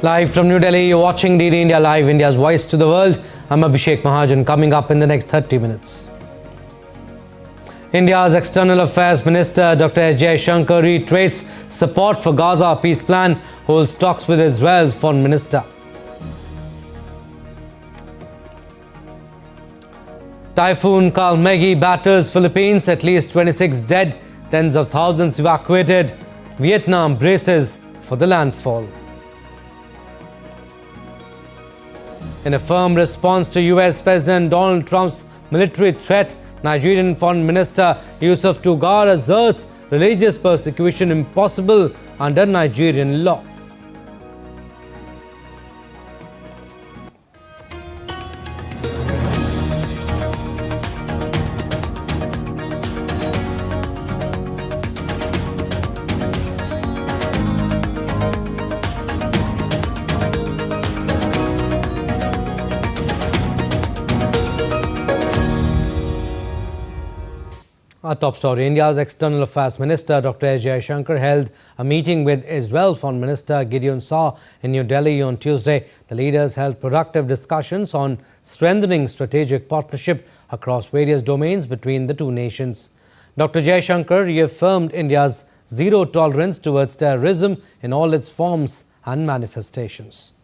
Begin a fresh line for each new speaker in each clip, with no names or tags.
Live from New Delhi, you're watching DD India Live, India's voice to the world. I'm Abhishek Mahajan. Coming up in the next 30 minutes. India's External Affairs Minister Dr. S. Jaishankar reiterates support for Gaza peace plan, holds talks with Israel's Foreign Minister. Typhoon Kalmaegi batters Philippines, at least 26 dead, tens of thousands evacuated. Vietnam braces for the landfall. In a firm response to US President Donald Trump's military threat, Nigerian Foreign Minister Yusuf Tuggar asserts religious persecution impossible under Nigerian law. Our top story, India's External Affairs Minister Dr. S. Jaishankar held a meeting with Israel Foreign Minister Gideon Saar in New Delhi on Tuesday. The leaders held productive discussions on strengthening strategic partnership across various domains between the two nations. Dr. Jaishankar reaffirmed India's zero tolerance towards terrorism in all its forms and manifestations.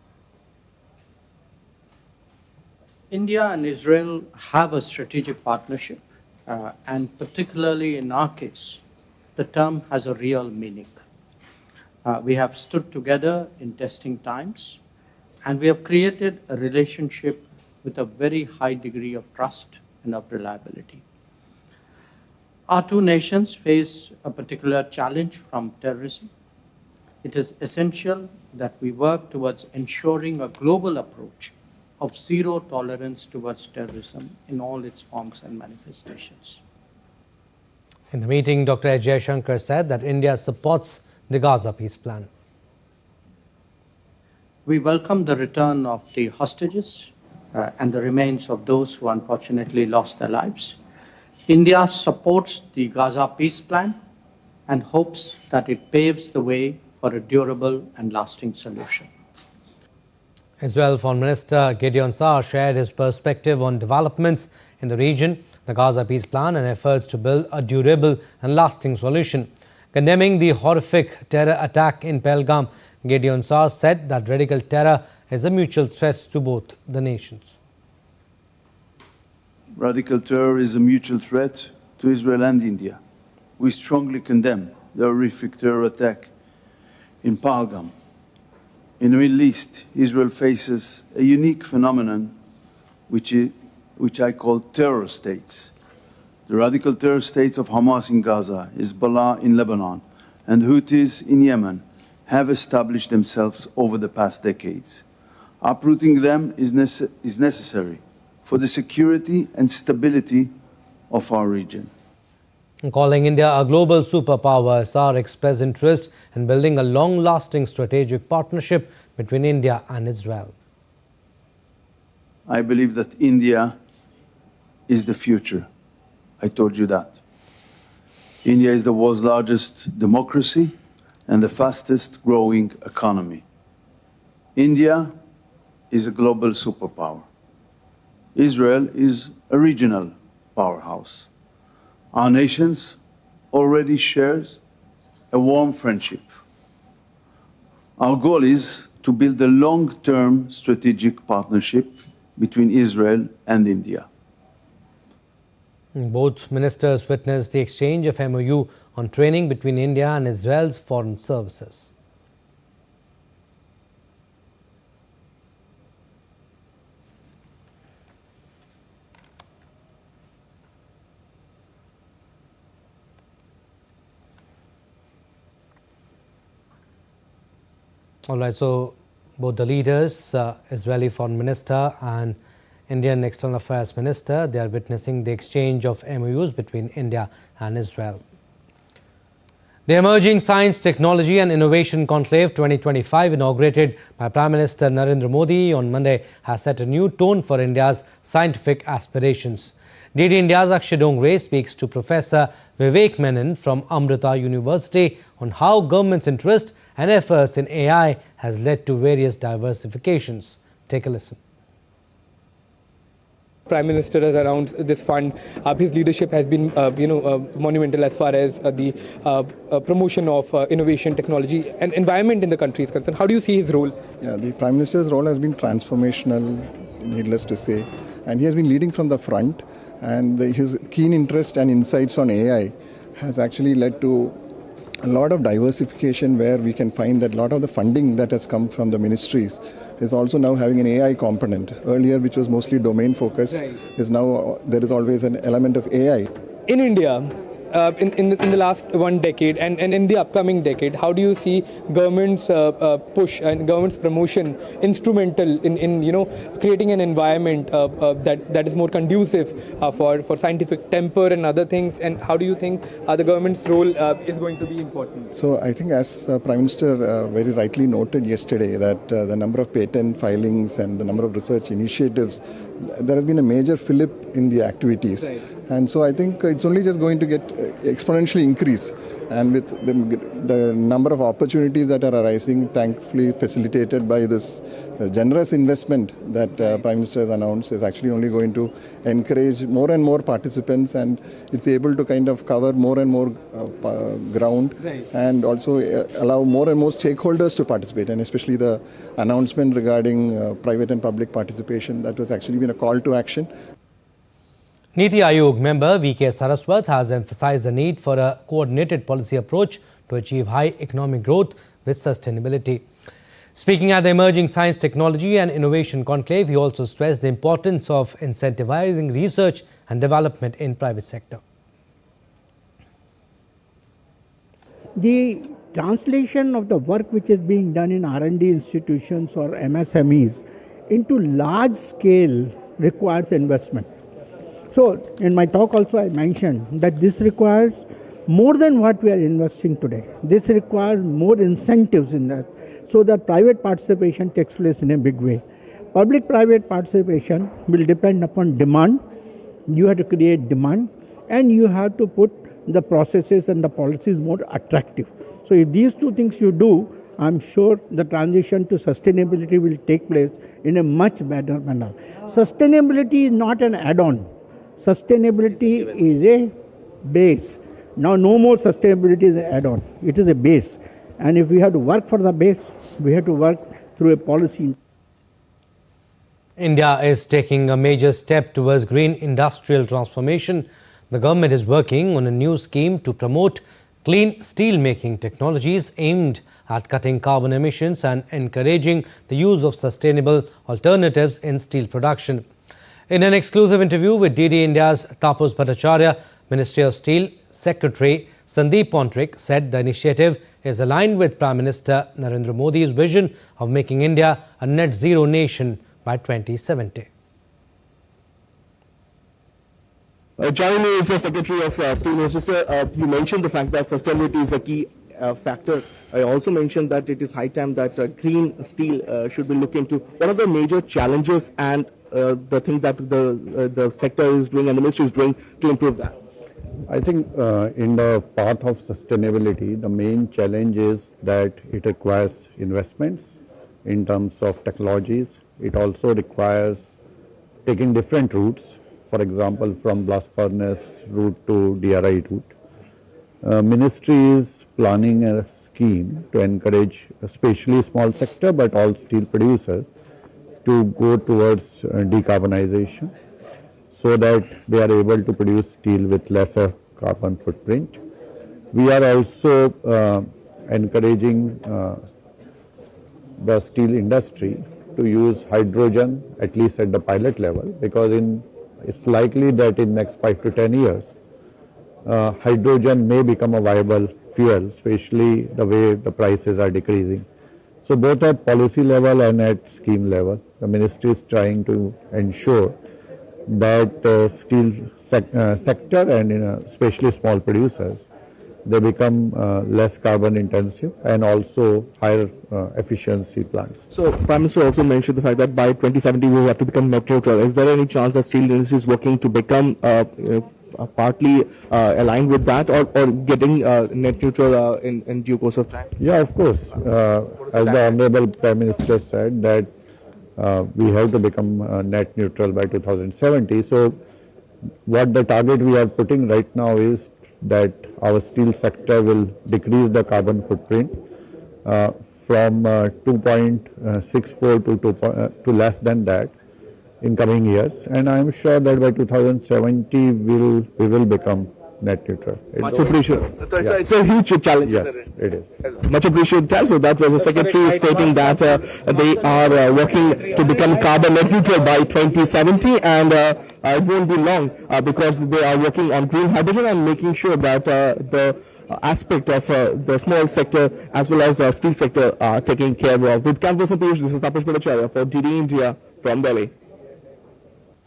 India and Israel have a strategic partnership. And particularly in our case, the term has a real meaning. We have stood together in testing times, and we have created a relationship with a very high degree of trust and of reliability. Our two nations face a particular challenge from terrorism. It is essential that we work towards ensuring a global approach of zero tolerance towards terrorism in all its forms and manifestations.
In the meeting, Dr. S. Jaishankar said that India supports the Gaza peace plan.
We welcome the return of the hostages and the remains of those who unfortunately lost their lives. India supports the Gaza peace plan and hopes that it paves the way for a durable and lasting solution.
Israel Foreign Minister Gideon Saar shared his perspective on developments in the region, the Gaza peace plan and efforts to build a durable and lasting solution. Condemning the horrific terror attack in Pahalgam, Gideon Saar said that radical terror is a mutual threat to both the nations.
Radical terror is a mutual threat to Israel and India. We strongly condemn the horrific terror attack in Pahalgam. In the Middle East, Israel faces a unique phenomenon which I call terror states. The radical terror states of Hamas in Gaza, Hezbollah in Lebanon, and Houthis in Yemen have established themselves over the past decades. Uprooting them is necessary for the security and stability of our region.
Calling India a global superpower, Saar expressed interest in building a long-lasting strategic partnership between India and Israel.
I believe that India is the future. I told you that. India is the world's largest democracy and the fastest growing economy. India is a global superpower. Israel is a regional powerhouse. Our nations already share a warm friendship. Our goal is to build a long-term strategic partnership between Israel and India.
Both ministers witnessed the exchange of MOU on training between India and Israel's foreign services. All right, so both the leaders, Israeli Foreign Minister and Indian External Affairs Minister, they are witnessing the exchange of MOUs between India and Israel. The Emerging Science, Technology and Innovation Conclave 2025, inaugurated by Prime Minister Narendra Modi on Monday, has set a new tone for India's scientific aspirations. DD India's Akshay Dongre speaks to Professor Vivek Menon from Amrita University on how government's interest and efforts in AI has led to various diversifications. Take a listen.
Prime Minister has announced this fund. His leadership has been, monumental as far as the promotion of innovation, technology, and environment in the country is concerned. How do you see his role?
Yeah, the Prime Minister's role has been transformational, needless to say, and he has been leading from the front. And his keen interest and insights on AI has actually led to a lot of diversification, where we can find that a lot of the funding that has come from the ministries is also now having an AI component. Earlier, which was mostly domain focused, right, is now there is always an element of AI.
In India, in the last one decade and in the upcoming decade, how do you see government's push and government's promotion instrumental in creating an environment that is more conducive for scientific temper and other things? And how do you think the government's role is going to be important?
So I think, as Prime Minister very rightly noted yesterday, that the number of patent filings and the number of research initiatives, there has been a major fillip in the activities. Right. And so I think it's only just going to get exponentially increase. And with the number of opportunities that are arising, thankfully facilitated by this generous investment that Prime Minister has announced, is actually only going to encourage more and more participants, and it's able to kind of cover more and more ground, right, and also allow more and more stakeholders to participate. And especially the announcement regarding private and public participation, that was actually been a call to action.
Niti Aayog member V.K. Saraswat has emphasized the need for a coordinated policy approach to achieve high economic growth with sustainability. Speaking at the Emerging Science, Technology and Innovation Conclave, he also stressed the importance of incentivizing research and development in private sector.
The translation of the work which is being done in R&D institutions or MSMEs into large scale requires investment. So in my talk also I mentioned that this requires more than what we are investing today. This requires more incentives in that, so that private participation takes place in a big way. Public-private participation will depend upon demand. You have to create demand, and you have to put the processes and the policies more attractive. So if these two things you do, I'm sure the transition to sustainability will take place in a much better manner. Sustainability is not an add-on. Sustainability is a base. Now no more sustainability is an add-on. It is a base. And if we have to work for the base, we have to work through a policy.
India is taking a major step towards green industrial transformation. The government is working on a new scheme to promote clean steel making technologies aimed at cutting carbon emissions and encouraging the use of sustainable alternatives in steel production. In an exclusive interview with DD India's Tapas Bhattacharya, Ministry of Steel Secretary Sandeep Pontrik said the initiative is aligned with Prime Minister Narendra Modi's vision of making India a net zero nation by 2070.
Joining me is the Secretary of Steel Ministry. Sir, you mentioned the fact that sustainability is a key factor. I also mentioned that it is high time that green steel should be looked into. What are the major challenges and the things that the sector is doing and the ministry is doing to improve that?
I think in the path of sustainability, the main challenge is that it requires investments in terms of technologies. It also requires taking different routes, for example, from blast furnace route to DRI route. Ministry is planning a scheme to encourage especially small sector but all steel producers to go towards decarbonization, so that they are able to produce steel with lesser carbon footprint. We are also encouraging the steel industry to use hydrogen, at least at the pilot level, because it's likely that in next 5 to 10 years, hydrogen may become a viable fuel, especially the way the prices are decreasing. So both at policy level and at scheme level, the ministry is trying to ensure that steel sector and especially small producers they become less carbon intensive and also higher efficiency plants.
So, Prime Minister also mentioned the fact that by 2070 we have to become net neutral. Is there any chance that steel industry is working to become partly aligned with that, or getting net neutral in due course of time?
Yeah, of course. As the Honorable Prime Minister said that we have to become net neutral by 2070. So, what the target we are putting right now is that our steel sector will decrease the carbon footprint from 2.64 to less than that in coming years, and I am sure that by 2070 we will become net neutral.
Much appreciated. It's a huge challenge.
Yes, it is.
Much appreciated. So that was the Secretary stating that they are working to become carbon net neutral by 2070, and it won't be long because they are working on green hydrogen and making sure that the aspect of the small sector as well as the steel sector are taken care of. With Campus and Piyush, this is Tapash Bhattacharya for DD India from Delhi.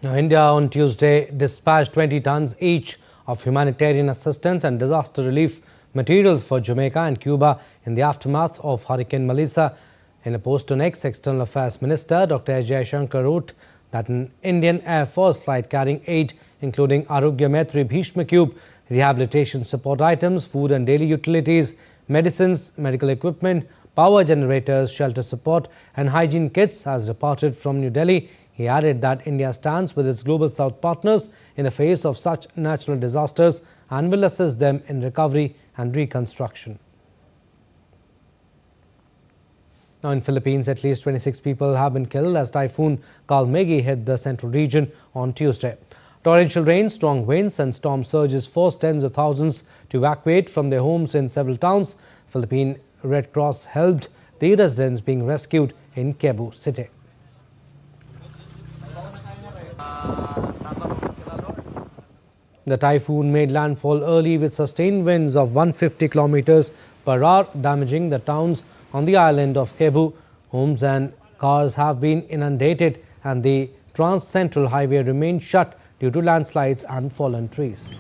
Now, India on Tuesday dispatched 20 tons each of humanitarian assistance and disaster relief materials for Jamaica and Cuba in the aftermath of Hurricane Melissa. In a post on X, External Affairs Minister Dr. Jaishankar wrote that an Indian Air Force flight carrying aid, including Arogya Maitri Bhishma Cube, rehabilitation support items, food and daily utilities, medicines, medical equipment, power generators, shelter support and hygiene kits, has departed from New Delhi. He added that India stands with its Global South partners in the face of such natural disasters and will assist them in recovery and reconstruction. Now, in Philippines, at least 26 people have been killed as Typhoon Kalmaegi hit the central region on Tuesday. Torrential rain, strong winds and storm surges forced tens of thousands to evacuate from their homes in several towns. Philippine Red Cross helped the residents being rescued in Cebu City. The typhoon made landfall early with sustained winds of 150 kilometers per hour, damaging the towns on the island of Cebu. Homes and cars have been inundated and the Trans-Central Highway remained shut due to landslides and fallen trees.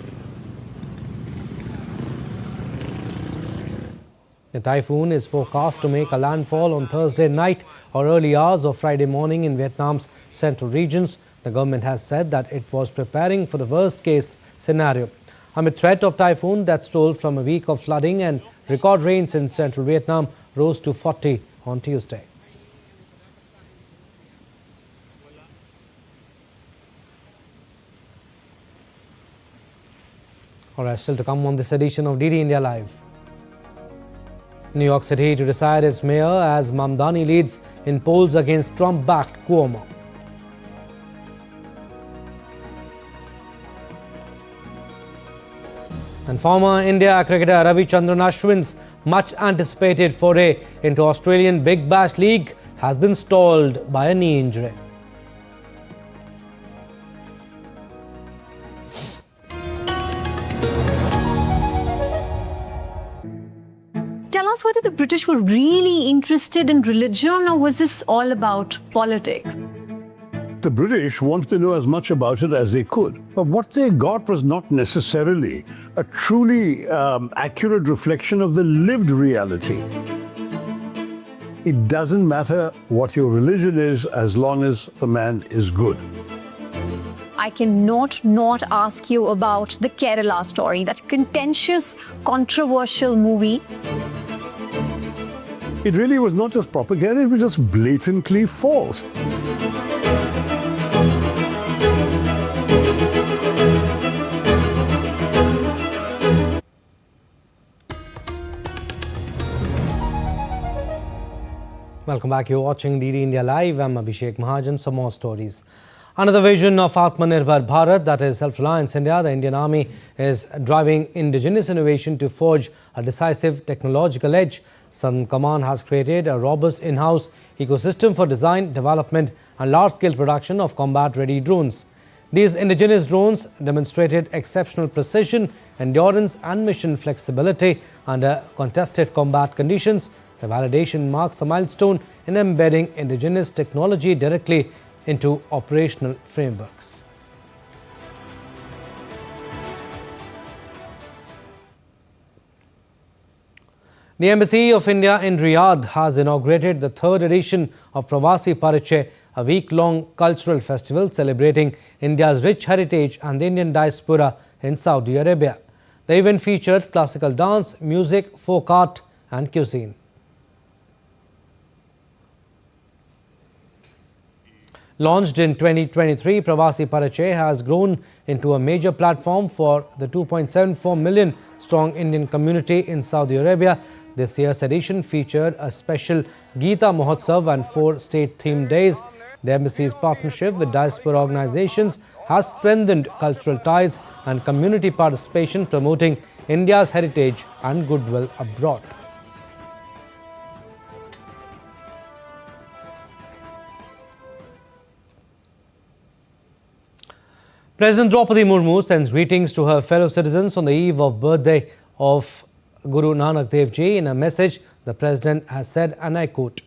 The typhoon is forecast to make a landfall on Thursday night or early hours of Friday morning in Vietnam's central regions. The government has said that it was preparing for the worst-case scenario. Amid threat of typhoon, death toll from a week of flooding and record rains in central Vietnam rose to 40 on Tuesday. All right, still to come on this edition of DD India Live. New York City to decide its mayor as Mamdani leads in polls against Trump-backed Cuomo. And former India cricketer Ravichandran Ashwin's much anticipated foray into Australian Big Bash League has been stalled by a knee injury.
Tell us whether the British were really interested in religion, or was this all about politics?
The British wanted to know as much about it as they could. But what they got was not necessarily a truly accurate reflection of the lived reality. It doesn't matter what your religion is as long as the man is good.
I cannot not ask you about the Kerala story, that contentious, controversial movie.
It really was not just propaganda, it was just blatantly false.
Welcome back. You're watching DD India Live. I'm Abhishek Mahajan. Some more stories. Under the vision of Atmanirbhar Bharat, that is self-reliance India, the Indian Army is driving indigenous innovation to forge a decisive technological edge. Southern Command has created a robust in-house ecosystem for design, development and large-scale production of combat-ready drones. These indigenous drones demonstrated exceptional precision, endurance and mission flexibility under contested combat conditions. The validation marks a milestone in embedding indigenous technology directly into operational frameworks. The Embassy of India in Riyadh has inaugurated the third edition of Pravasi Pariche, a week-long cultural festival celebrating India's rich heritage and the Indian diaspora in Saudi Arabia. The event featured classical dance, music, folk art and cuisine. Launched in 2023, Pravasi Pariche has grown into a major platform for the 2.74 million strong Indian community in Saudi Arabia. This year's edition featured a special Gita Mahotsav and 4 state-themed days. The embassy's partnership with diaspora organizations has strengthened cultural ties and community participation, promoting India's heritage and goodwill abroad. President Draupadi Murmu sends greetings to her fellow citizens on the eve of birthday of Guru Nanak Dev Ji. In a message, the President has said, and I quote,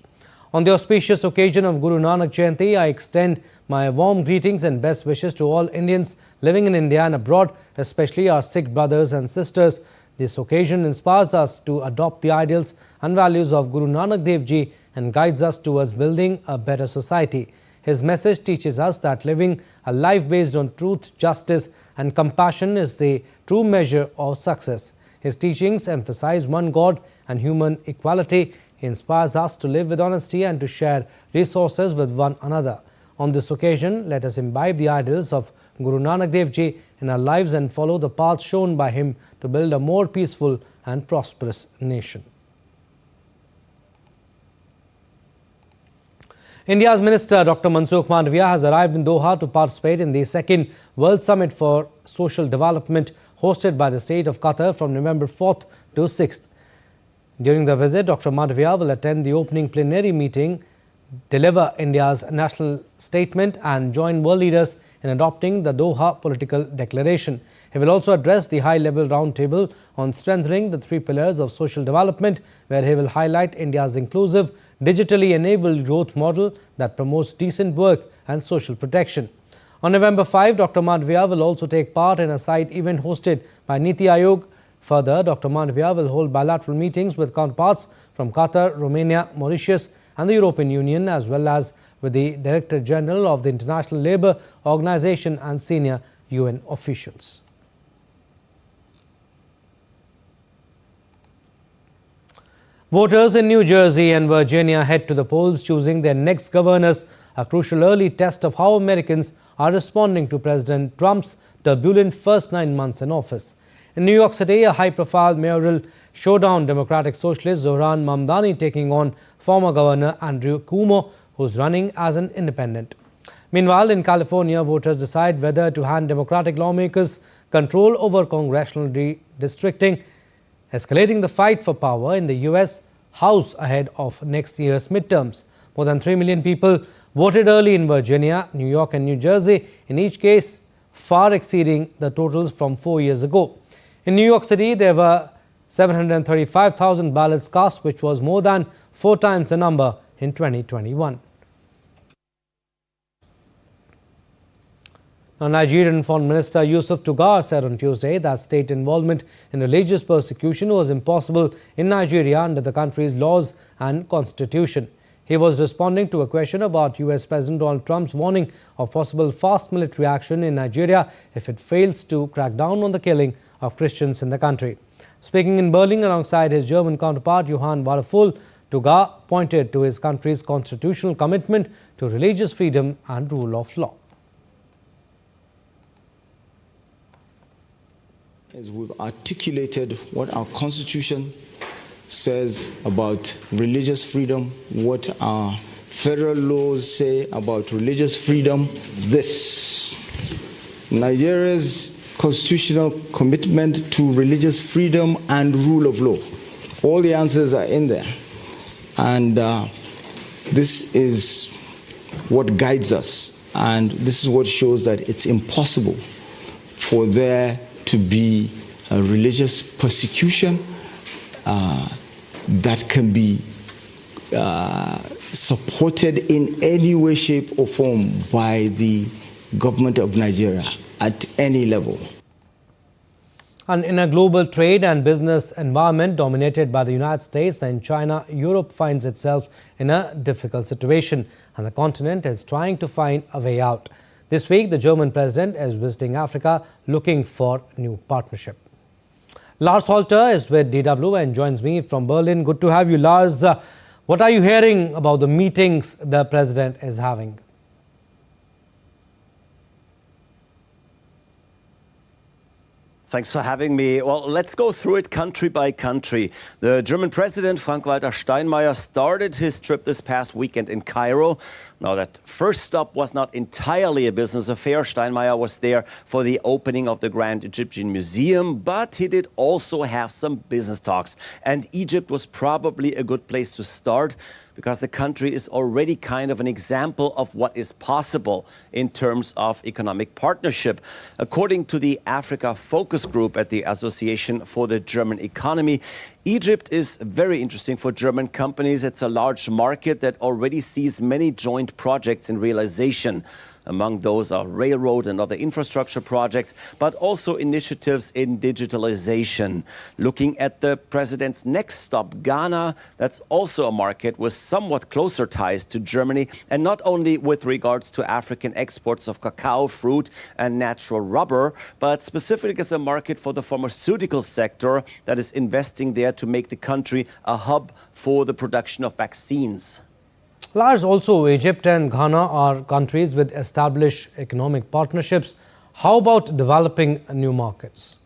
"On the auspicious occasion of Guru Nanak Jayanti, I extend my warm greetings and best wishes to all Indians living in India and abroad, especially our Sikh brothers and sisters. This occasion inspires us to adopt the ideals and values of Guru Nanak Dev Ji and guides us towards building a better society. His message teaches us that living a life based on truth, justice and compassion is the true measure of success. His teachings emphasize one God and human equality. He inspires us to live with honesty and to share resources with one another. On this occasion, let us imbibe the ideals of Guru Nanak Dev Ji in our lives and follow the path shown by him to build a more peaceful and prosperous nation." India's Minister Dr. Mansukh Mandavia has arrived in Doha to participate in the second World Summit for Social Development hosted by the State of Qatar from November 4th to 6th. During the visit, Dr. Mandavia will attend the opening plenary meeting, deliver India's national statement and join world leaders in adopting the Doha Political Declaration. He will also address the high-level roundtable on strengthening the 3 pillars of social development, where he will highlight India's inclusive, digitally enabled growth model that promotes decent work and social protection. On November 5, Dr. Mandavia will also take part in a side event hosted by Niti Aayog. Further, Dr. Mandavia will hold bilateral meetings with counterparts from Qatar, Romania, Mauritius and the European Union, as well as with the Director General of the International Labour Organization and senior UN officials. Voters in New Jersey and Virginia head to the polls, choosing their next governors, a crucial early test of how Americans are responding to President Trump's turbulent first 9 months in office. In New York City, a high-profile mayoral showdown, Democratic Socialist Zohran Mamdani taking on former Governor Andrew Cuomo, who's running as an independent. Meanwhile, in California, voters decide whether to hand Democratic lawmakers control over congressional redistricting, escalating the fight for power in the U.S. House ahead of next year's midterms. More than 3 million people voted early in Virginia, New York and New Jersey, in each case far exceeding the totals from 4 years ago. In New York City, there were 735,000 ballots cast, which was more than 4 times the number in 2021. Now, Nigerian Foreign Minister Yusuf Tuggar said on Tuesday that state involvement in religious persecution was impossible in Nigeria under the country's laws and constitution. He was responding to a question about US President Donald Trump's warning of possible fast military action in Nigeria if it fails to crack down on the killing of Christians in the country. Speaking in Berlin alongside his German counterpart Johann Wadefull, Tuggar pointed to his country's constitutional commitment to religious freedom and rule of law.
As we've articulated what our Constitution says about religious freedom, what our federal laws say about religious freedom, Nigeria's constitutional commitment to religious freedom and rule of law. All the answers are in there. And this is what guides us. And this is what shows that it's impossible for there to be a religious persecution that can be supported in any way, shape or form by the government of Nigeria at any level.
And in a global trade and business environment dominated by the United States and China, Europe finds itself in a difficult situation, and the continent is trying to find a way out. This week, the German president is visiting Africa looking for new partnership. Lars Holter is with DW and joins me from Berlin. Good to have you, Lars. What are you hearing about the meetings the president is having?
Thanks for having me. Well, let's go through it country by country. The German president, Frank-Walter Steinmeier, started his trip this past weekend in Cairo. Now, that first stop was not entirely a business affair. Steinmeier was there for the opening of the Grand Egyptian Museum, but he did also have some business talks. And Egypt was probably a good place to start, because the country is already kind of an example of what is possible in terms of economic partnership. According to the Africa Focus Group at the Association for the German Economy, Egypt is very interesting for German companies. It's a large market that already sees many joint projects in realization. Among those are railroad and other infrastructure projects, but also initiatives in digitalization. Looking at the president's next stop, Ghana, that's also a market with somewhat closer ties to Germany, and not only with regards to African exports of cacao, fruit, and natural rubber, but specifically as a market for the pharmaceutical sector that is investing there to make the country a hub for the production of vaccines.
Lars, also Egypt and Ghana are countries with established economic partnerships. How about developing new markets?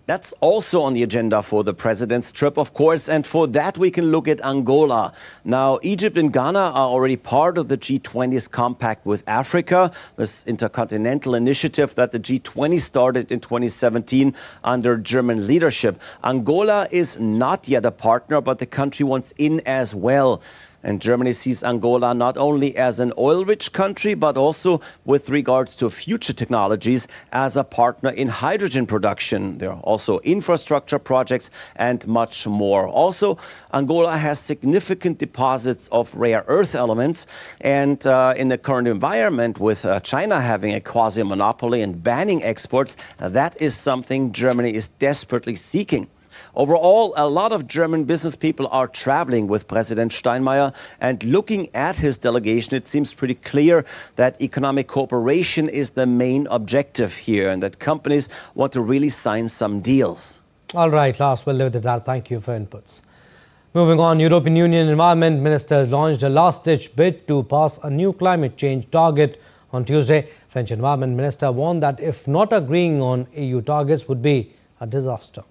That's also on the agenda for the president's trip, of course, and for that we can look at Angola. Now, Egypt and Ghana are already part of the G20's Compact with Africa, this intercontinental initiative that the G20 started in 2017 under German leadership. Angola is not yet a partner, but the country wants in as well. And Germany sees Angola not only as an oil-rich country, but also with regards to future technologies as a partner in hydrogen production. There are also infrastructure projects and much more. Also, Angola has significant deposits of rare earth elements. And in the current environment, with China having a quasi-monopoly and banning exports, that is something Germany is desperately seeking. Overall, a lot of German business people are traveling with President Steinmeier, and looking at his delegation, it seems pretty clear that economic cooperation is the main objective here and that companies want to really sign some deals.
All right, Lars, we'll leave it at that. Thank you for inputs. Moving on, European Union Environment Ministers launched a last-ditch bid to pass a new climate change target on Tuesday. French Environment Minister warned that if not agreeing on EU targets would be a disaster.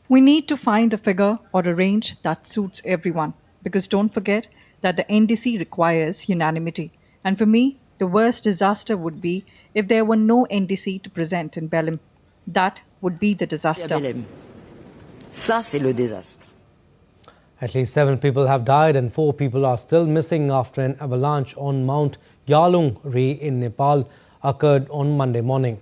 We need to find a figure or a range that suits everyone, because don't forget that the NDC requires unanimity. And for me, the worst disaster would be if there were no NDC to present in Belém. That would be the disaster.
At least 7 people have died and 4 people are still missing after an avalanche on Mount Yalung-ri in Nepal occurred on Monday morning.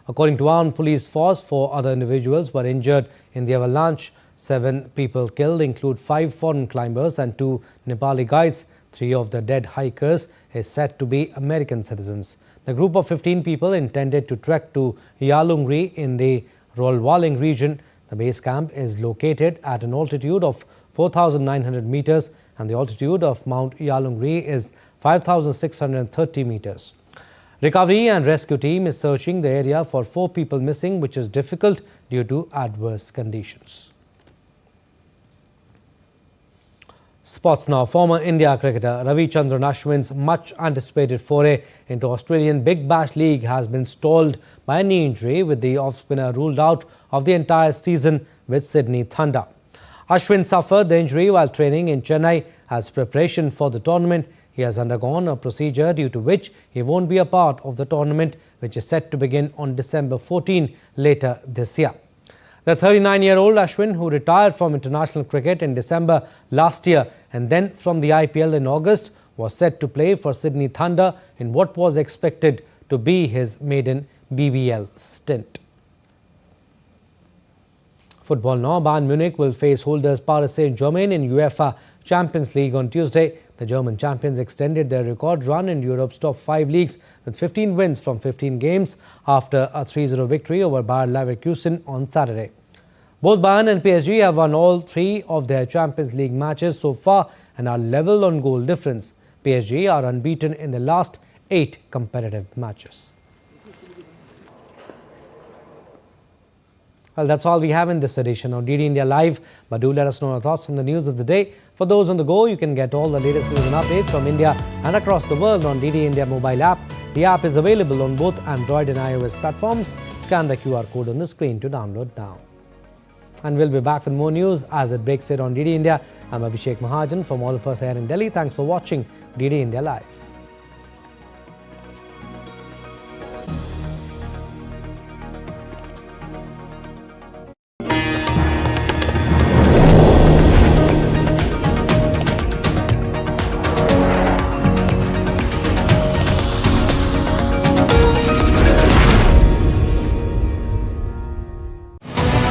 According to armed police force, 4 other individuals were injured in the avalanche. 7 people killed include 5 foreign climbers and 2 Nepali guides. 3 of the dead hikers is said to be American citizens. The group of 15 people intended to trek to Yalung-ri in the Rolwaling region. The base camp is located at an altitude of 4,900 meters and the altitude of Mount Yalung-ri is 5,630 meters. Recovery and rescue team is searching the area for 4 people missing, which is difficult due to adverse conditions. Sports now. Former India cricketer Ravichandran Ashwin's much anticipated foray into Australian Big Bash League has been stalled by a knee injury, with the off-spinner ruled out of the entire season with Sydney Thunder. Ashwin suffered the injury while training in Chennai as preparation for the tournament. He has undergone a procedure due to which he won't be a part of the tournament, which is set to begin on December 14 later this year. The 39-year-old Ashwin, who retired from international cricket in December last year and then from the IPL in August, was set to play for Sydney Thunder in what was expected to be his maiden BBL stint. Football now. Bayern Munich will face holders Paris Saint-Germain in UEFA Champions League on Tuesday. The German champions extended their record run in Europe's top 5 leagues with 15 wins from 15 games after a 3-0 victory over Bayer Leverkusen on Saturday. Both Bayern and PSG have won all 3 of their Champions League matches so far and are level on goal difference. PSG are unbeaten in the last 8 competitive matches. Well, that's all we have in this edition of DD India Live, but do let us know your thoughts on the news of the day. For those on the go, you can get all the latest news and updates from India and across the world on DD India mobile app. The app is available on both Android and iOS platforms. Scan the QR code on the screen to download now. And we'll be back with more news as it breaks here on DD India. I'm Abhishek Mahajan from all of us here in Delhi. Thanks for watching DD India Live.